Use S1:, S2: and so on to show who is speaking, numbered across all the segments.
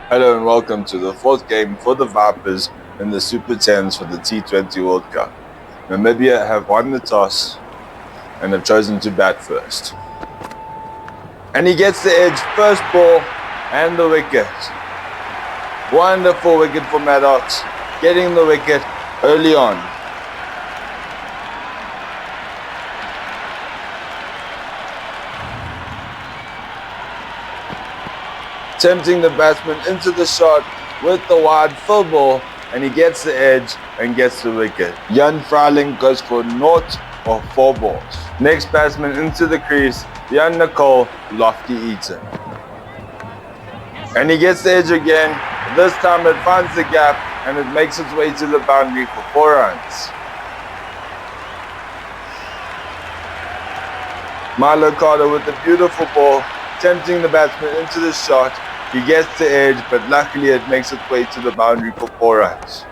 S1: Hello and welcome to the fourth game for the Vipers in the Super 10s for the T20 World Cup. Namibia have won the toss and have chosen to bat first. And he gets the edge, first ball and the wicket. Wonderful wicket for Maddox, getting the wicket early on. Tempting the batsman into the shot with the wide full ball, and he gets the edge and gets the wicket. Jan Freiling goes for 0 or 4 balls. Next batsman into the crease, Jan Nicole Lofty Eaton. And he gets the edge again. This time it finds the gap and it makes its way to the boundary for 4 runs. Milo Carter with a beautiful ball, tempting the batsman into the shot. He gets the edge, but luckily it makes its way to the boundary for 4 runs.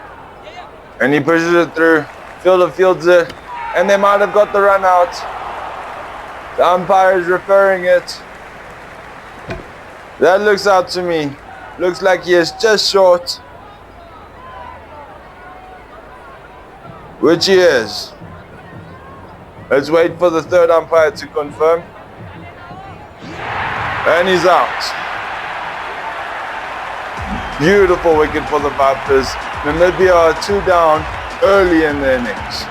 S1: And he pushes it through, fielder fields it, and they might have got the run out. The umpire is referring it. That looks out to me. Looks like he is just short. Which he is. Let's wait for the third umpire to confirm. And he's out. Beautiful wicket for the Vipers. Namibia are 2 down early in the innings.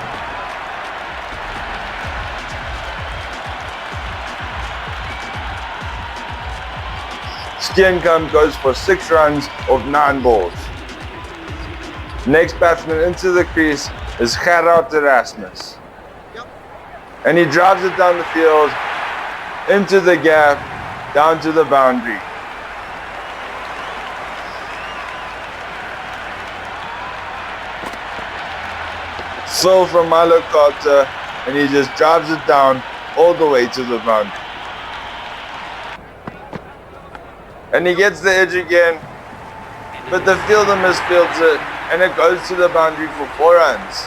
S1: Steenkamp goes for 6 runs off 9 balls. Next batsman into the crease is Gerard Erasmus. And he drives it down the field, into the gap, down to the boundary. Slow from Milo Carter, and he just drives it down all the way to the boundary. And he gets the edge again, but the fielder misfields it, and it goes to the boundary for 4 runs.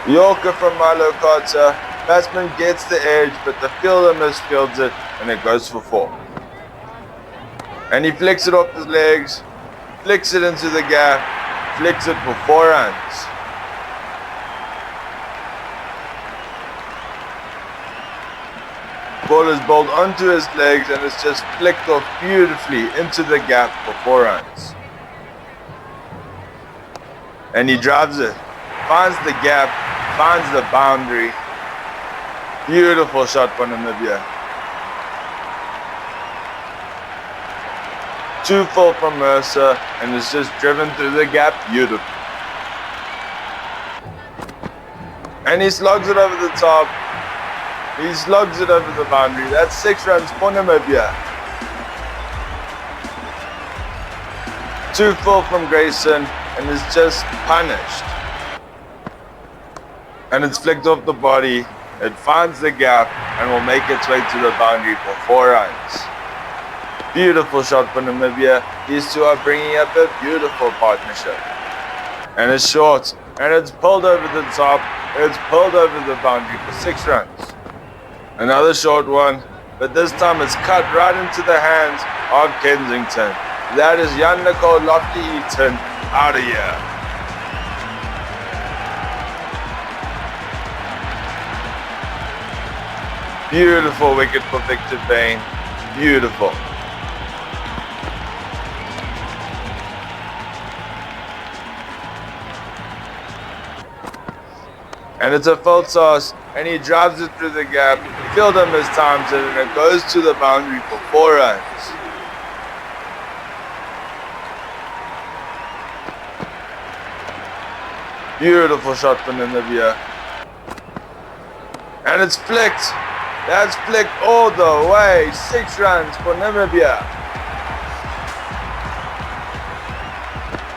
S1: Yorker from Milo Carter, batsman gets the edge, but the fielder misfields it, and it goes for 4. And he flicks it off his legs, flicks it into the gap, flicks it for 4 runs. Ball is bowled onto his legs and it's just flicked off beautifully into the gap for 4 runs. And he drives it, finds the gap, finds the boundary. Beautiful shot for Namibia. 2 full from Mercer, and it's just driven through the gap beautifully. And he slugs it over the top. He slugs it over the boundary. That's 6 runs for Namibia. 2 full from Grayson, and it's just punished. And it's flicked off the body. It finds the gap and will make its way to the boundary for 4 runs. Beautiful shot for Namibia. These two are bringing up a beautiful partnership. And it's short, and it's pulled over the top. It's pulled over the boundary for 6 runs. Another short one, but this time it's cut right into the hands of Kensington. That is Jan Nicole Lofty Eaton out of here. Beautiful wicket for Victor Bain. Beautiful. And it's a full toss, and he drives it through the gap. Fielder mistimes it, and it goes to the boundary for 4 runs. Beautiful shot for Namibia. And it's flicked. That's flicked all the way. 6 runs for Namibia.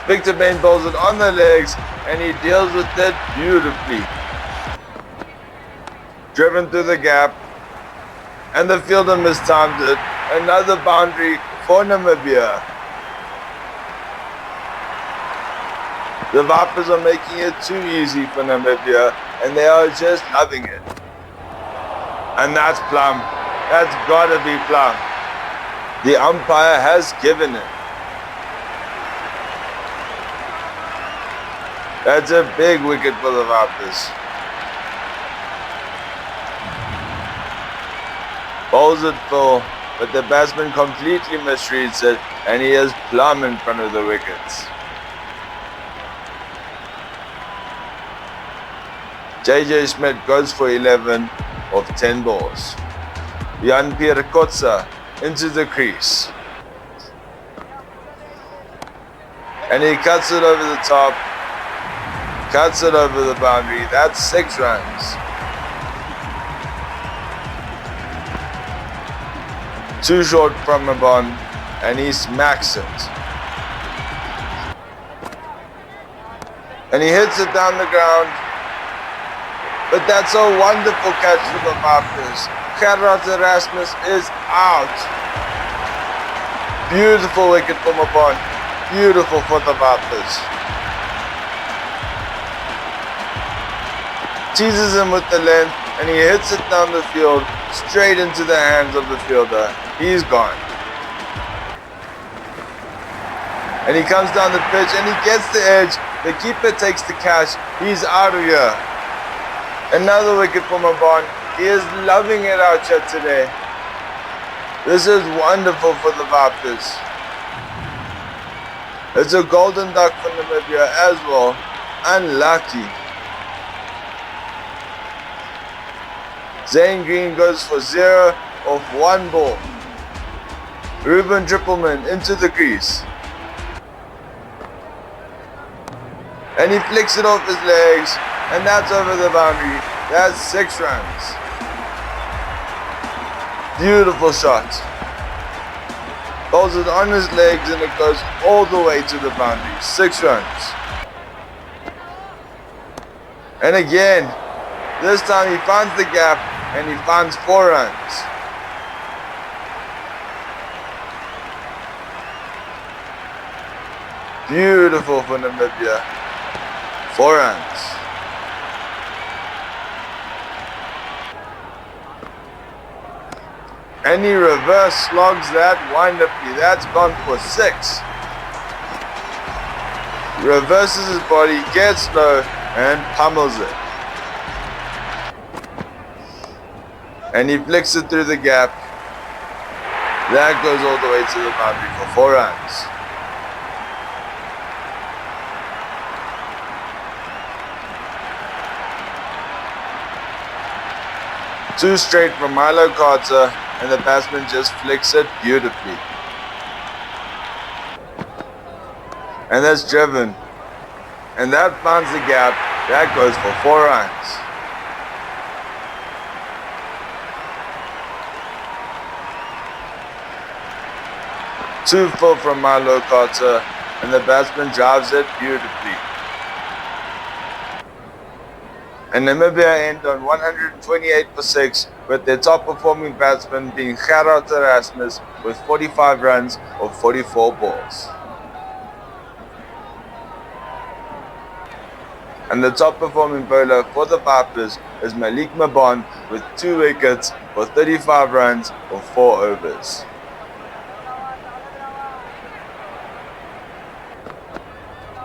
S1: Victor Bain bowls it on the legs, and he deals with it beautifully. Driven through the gap, and the fielder mistimed it. Another boundary for Namibia. The Vipers are making it too easy for Namibia, and they are just loving it. And that's plum. That's gotta be plum. The umpire has given it. That's a big wicket for the Vipers. Bowls it full, but the batsman completely misreads it and he is plumb in front of the wickets. JJ Schmidt goes for 11 of 10 balls. Jan-Pierre Kotza into the crease. And he cuts it over the top, cuts it over the boundary. That's 6 runs. 2 short from a bond, and he smacks it. And he hits it down the ground. But that's a wonderful catch for the Vipers. Gerard Erasmus is out. Beautiful wicket from a bond. Beautiful for the Vipers. Teases him with the length and he hits it down the field, straight into the hands of the fielder. He's gone. And he comes down the pitch and he gets the edge. The keeper takes the catch. He's out of here. Another wicket for Mabon. He is loving it out here today. This is wonderful for the Vipers. It's a golden duck for Namibia as well. Unlucky. Zane Green goes for 0 of 1 ball. Ruben Trippelman into the crease. And he flicks it off his legs. And that's over the boundary. That's 6 runs. Beautiful shot. Bowls it on his legs and it goes all the way to the boundary. 6 runs. And again, this time he finds the gap and he finds 4 runs. Beautiful for Namibia. 4 runs. And he reverse slogs that wonderfully. That's gone for 6. Reverses his body, gets low, and pummels it. And he flicks it through the gap. That goes all the way to the boundary for 4 runs. Two straight from Milo Carter, and the batsman just flicks it beautifully. And that's driven. And that finds the gap. That goes for 4 runs. Two full from Milo Carter, and the batsman drives it beautifully. And Namibia end on 128 for 6, with their top performing batsman being Gerard Erasmus with 45 runs of 44 balls. And the top performing bowler for the Vipers is Malik Mabon with 2 wickets for 35 runs of 4 overs.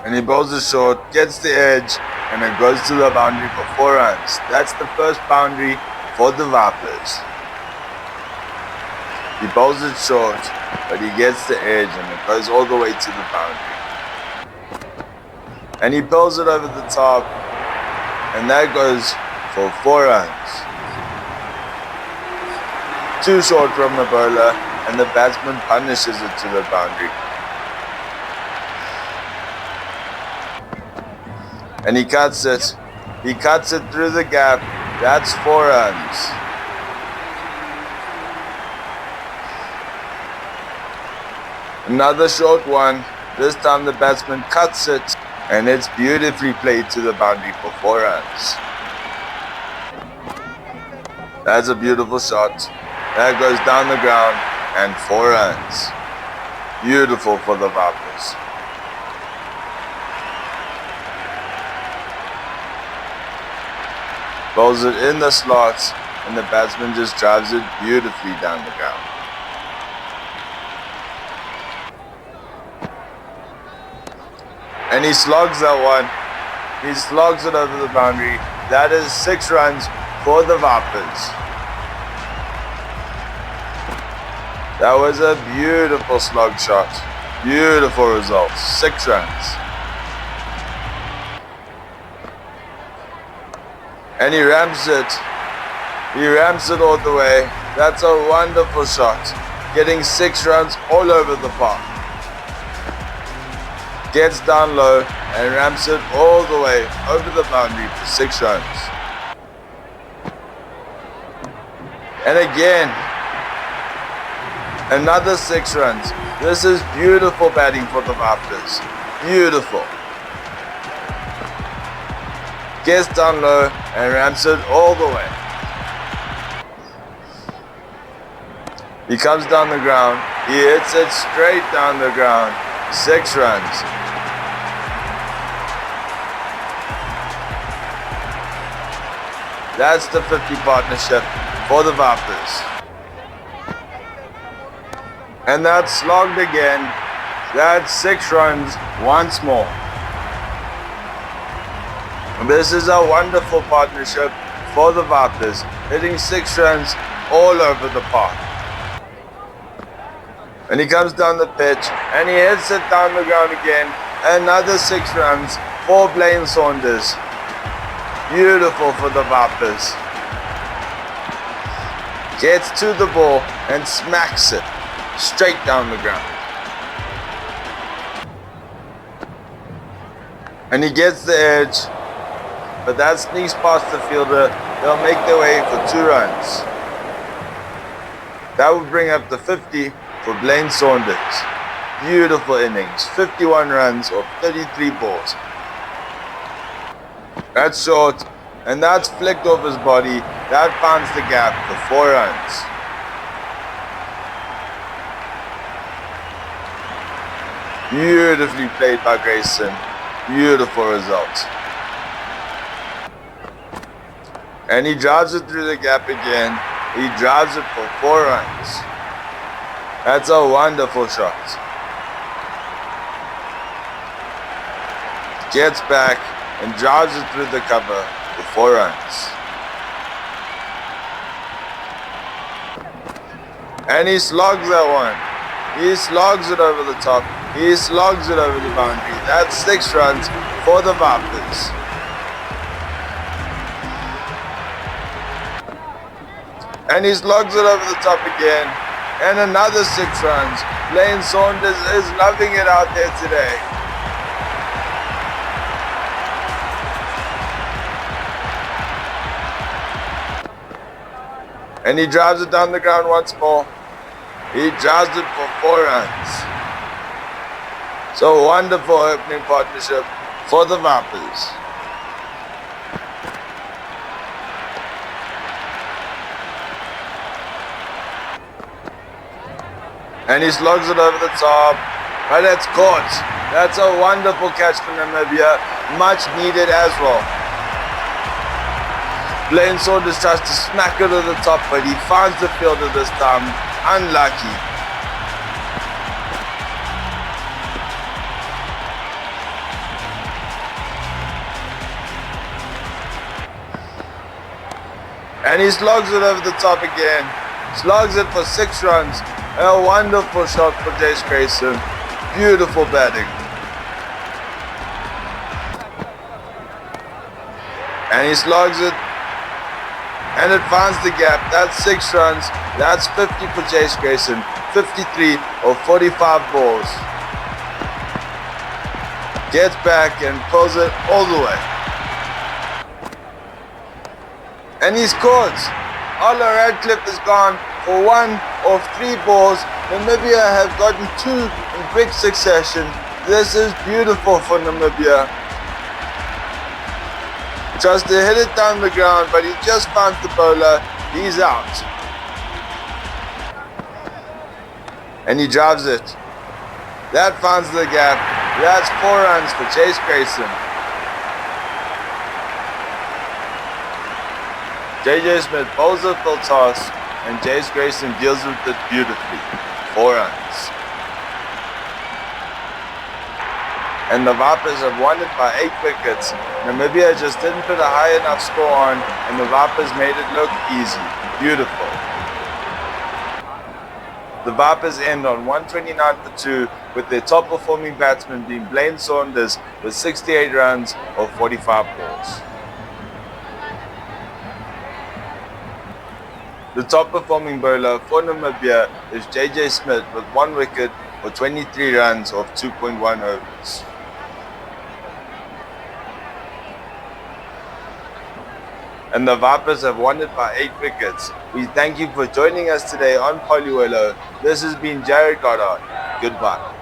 S1: And he bowls it short, gets the edge, and it goes to the boundary for 4 runs. That's the first boundary for the Vipers. He bowls it short, but he gets the edge and it goes all the way to the boundary. And he pulls it over the top, and that goes for 4 runs. 2 short from the bowler, and the batsman punishes it to the boundary. And he cuts it. He cuts it through the gap. That's 4 runs. Another short one. This time the batsman cuts it. And it's beautifully played to the boundary for 4 runs. That's a beautiful shot. That goes down the ground and 4 runs. Beautiful for the Vipers. Bowls it in the slots, and the batsman just drives it beautifully down the ground. And he slogs that one. He slogs it over the boundary. That is 6 runs for the Vipers. That was a beautiful slug shot. Beautiful result. 6 runs. And he ramps it. He ramps it all the way. That's a wonderful shot. Getting 6 runs all over the park. Gets down low and ramps it all the way over the boundary for 6 runs. And again, another 6 runs. This is beautiful batting for the Vipers. Beautiful. Gets down low and ramps it all the way. He comes down the ground. He hits it straight down the ground. 6 runs. That's the 50 partnership for the Vipers. And that's slogged again. That's 6 runs once more. This is a wonderful partnership for the Vipers, hitting 6 runs all over the park. And he comes down the pitch and he hits it down the ground again. Another 6 runs for Blaine Saunders. Beautiful for the Vipers. Gets to the ball and smacks it straight down the ground. And he gets the edge, but that sneaks past the fielder. They'll make their way for 2 runs. That would bring up the 50 for Blaine Saunders. Beautiful innings, 51 runs off 33 balls. That's short, and that's flicked off his body. That finds the gap for 4 runs. Beautifully played by Grayson. Beautiful result. And he drives it through the gap again. He drives it for 4 runs. That's a wonderful shot. Gets back and drives it through the cover for 4 runs. And he slogs that one. He slogs it over the top. He slogs it over the boundary. That's 6 runs for the Vipers. And he slogs it over the top again. And another 6 runs. Blaine Saunders is loving it out there today. And he drives it down the ground once more. He drives it for 4 runs. So wonderful opening partnership for the Vipers. And he slugs it over the top. But it's caught. That's a wonderful catch for Namibia. Much needed as well. Blaine Saunders tries to smack it to the top, but he finds the fielder this time. Unlucky. And he slogs it over the top again. Slogs it for 6 runs. A wonderful shot for Jace Grayson. Beautiful batting. And he slogs it. And it finds the gap. That's 6 runs. That's 50 for Jace Grayson. 53 or 45 balls. Gets back and pulls it all the way. And he scores. Ola Radcliffe is gone for 1 of 3 balls. Namibia have gotten 2 in quick succession. This is beautiful for Namibia. Tries to hit it down the ground, but he just found the bowler. He's out. And he drives it. That finds the gap. That's 4 runs for Jace Grayson. JJ Smith bowls a full toss, and Jace Grayson deals with it beautifully. 4 runs. And the Vipers have won it by 8 wickets. Namibia just didn't put a high enough score on, and the Vipers made it look easy. Beautiful. The Vipers end on 129 for 2, with their top performing batsman being Blaine Saunders with 68 runs off 45 balls. The top performing bowler for Namibia is JJ Smith with 1 wicket for 23 runs off 2.1 overs. And the Vipers have won it by 8 wickets. We thank you for joining us today on Poliwelo. This has been Jared Goddard. Goodbye.